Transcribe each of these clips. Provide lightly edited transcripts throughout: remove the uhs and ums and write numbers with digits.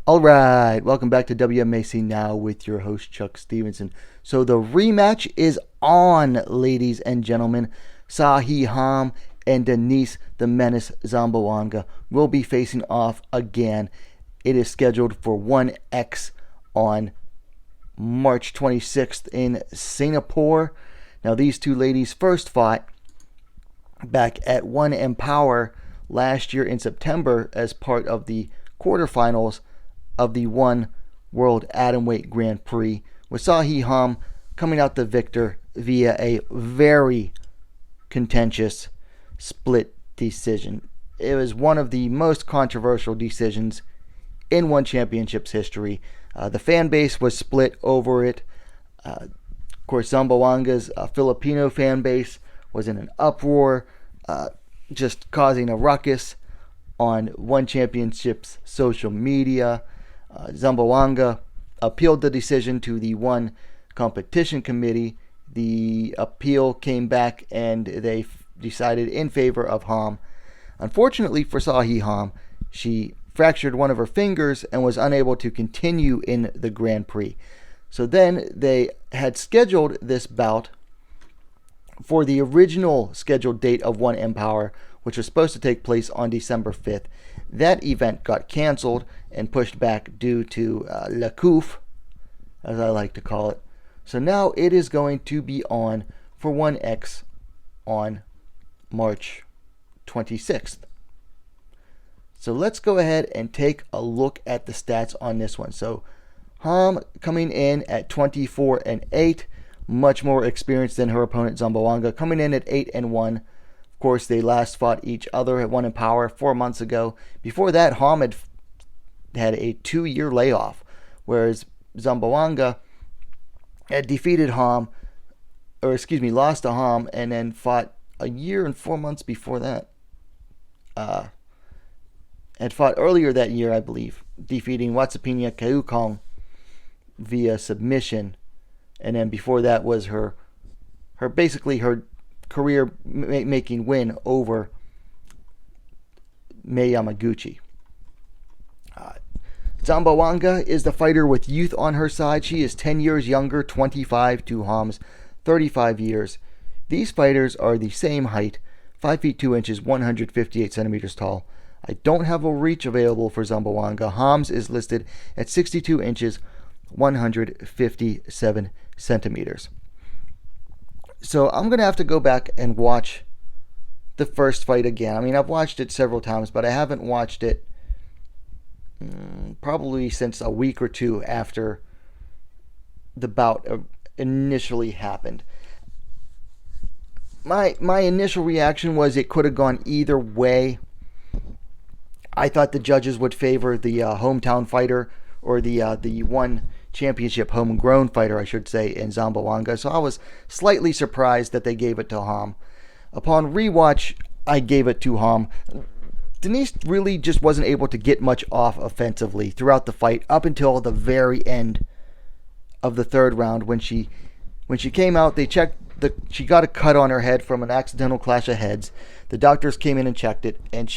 All right, welcome back to WMAC Now with your host Chuck Stevenson. So the rematch is on, ladies and gentlemen. Seo Hee and Denice the Menace Zamboanga will be facing off again. It is scheduled for 1X on March 26th in Singapore. Now these two ladies first fought back at Wmma last year in September as part of the quarterfinals of the One World Atomweight Grand Prix, with Seo Hee coming out the victor via a very contentious split decision. It was one of the most controversial decisions in One Championship's history. The fan base was split over it. Of course, Zamboanga's Filipino fan base was in an uproar, just causing a ruckus on One Championship's social media. Zamboanga appealed the decision to the One Competition Committee. The appeal came back and they decided in favor of Hom. Unfortunately for Seo Hee, she fractured one of her fingers and was unable to continue in the Grand Prix. So then they had scheduled this bout for the original scheduled date of Wmma, which was supposed to take place on December 5th. That event got canceled and pushed back due to La Couf, as I like to call it. So now it is going to be on for 1X on March 26th. So let's go ahead and take a look at the stats on this one. So Hom coming in at 24-8, much more experienced than her opponent Zamboanga, coming in at 8-1. Of course, they last fought each other at Wmma 4 months ago. Before that, Hom had a 2-year layoff, whereas Zamboanga had defeated lost to Hom, and then fought a year and 4 months before that. Had fought earlier that year, I believe, defeating Watsapina Keukong via submission, and then before that was her career making win over Mei Yamaguchi. Zamboanga is the fighter with youth on her side. She is 10 years younger, 25 to Hom's 35 years. These fighters are the same height, 5 feet 2 inches, 158 centimeters tall. I don't have a reach available for Zamboanga. Hom's is listed at 62 inches, 157 centimeters. So I'm going to have to go back and watch the first fight again. I mean, I've watched it several times, but I haven't watched it probably since a week or two after the bout initially happened. My initial reaction was it could have gone either way. I thought the judges would favor the hometown fighter, or the One Championship homegrown fighter, I should say, in Zamboanga. So I was slightly surprised that they gave it to Hom. Upon rewatch, I gave it to Hom. Denice really just wasn't able to get much off offensively throughout the fight up until the very end of the third round. When she came out, they checked she got a cut on her head from an accidental clash of heads. The doctors came in and checked it, and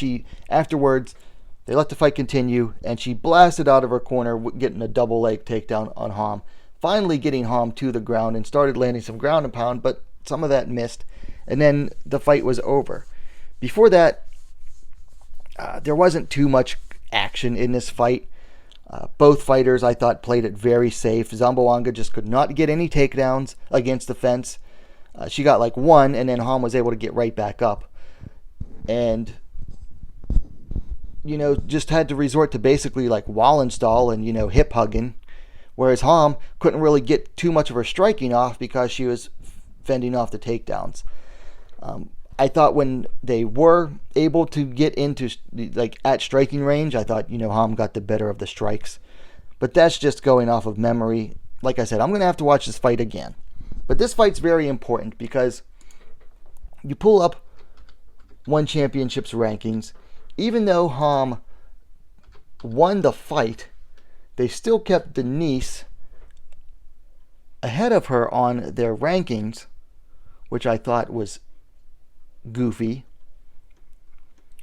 afterwards they let the fight continue, and she blasted out of her corner, getting a double leg takedown on Hom. Finally getting Hom to the ground and started landing some ground and pound, but some of that missed, and then the fight was over. Before that, there wasn't too much action in this fight. Both fighters, I thought, played it very safe. Zamboanga just could not get any takedowns against the fence. She got like one, and then Hom was able to get right back up. And, just had to resort to basically like Wallenstall and, hip hugging. Whereas Hom couldn't really get too much of her striking off because she was fending off the takedowns. I thought when they were able to get into at striking range, I thought, Hom got the better of the strikes. But that's just going off of memory. Like I said, I'm going to have to watch this fight again. But this fight's very important because you pull up One Championship's rankings. Even though Hom won the fight, they still kept Denice ahead of her on their rankings, which I thought was goofy.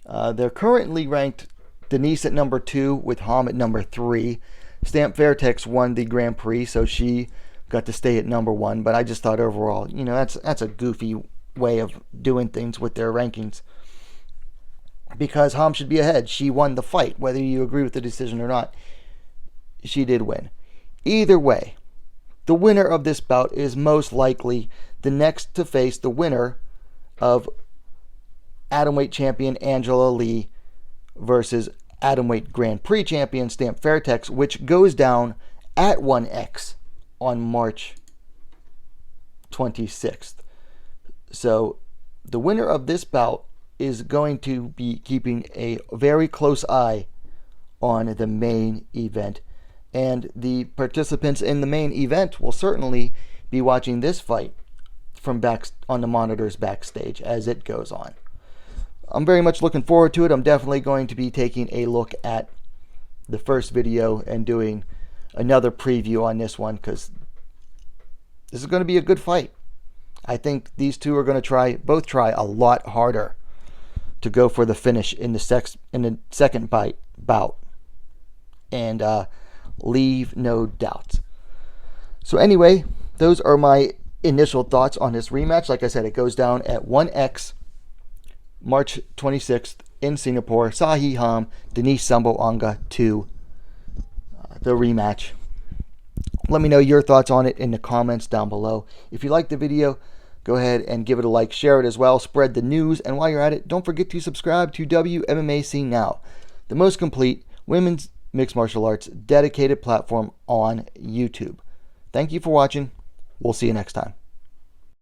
They're currently ranked Denice at number 2 with Ham at number 3. Stamp Fairtex won the Grand Prix, so she got to stay at number 1. But I just thought overall, that's a goofy way of doing things with their rankings. Because Ham should be ahead. She won the fight, whether you agree with the decision or not. She did win. Either way, the winner of this bout is most likely the next to face the winner of Atomweight champion Angela Lee versus Atomweight Grand Prix champion Stamp Fairtex, which goes down at 1X on March 26th. So the winner of this bout is going to be keeping a very close eye on the main event. And the participants in the main event will certainly be watching this fight from back on the monitors backstage as it goes on. I'm very much looking forward to it. I'm definitely going to be taking a look at the first video and doing another preview on this one, because this is going to be a good fight. I think these two are going to both try a lot harder to go for the finish in the second bout. And leave no doubt. So anyway, those are my initial thoughts on this rematch. Like I said, it goes down at 1X March 26th in Singapore. Seo Hee, Denice Zamboanga to the rematch. Let me know your thoughts on it in the comments down below. If you liked the video, go ahead and give it a like, share it as well, spread the news, and while you're at it, don't forget to subscribe to WMMAC Now, the most complete women's mixed martial arts dedicated platform on YouTube. Thank you for watching. We'll see you next time.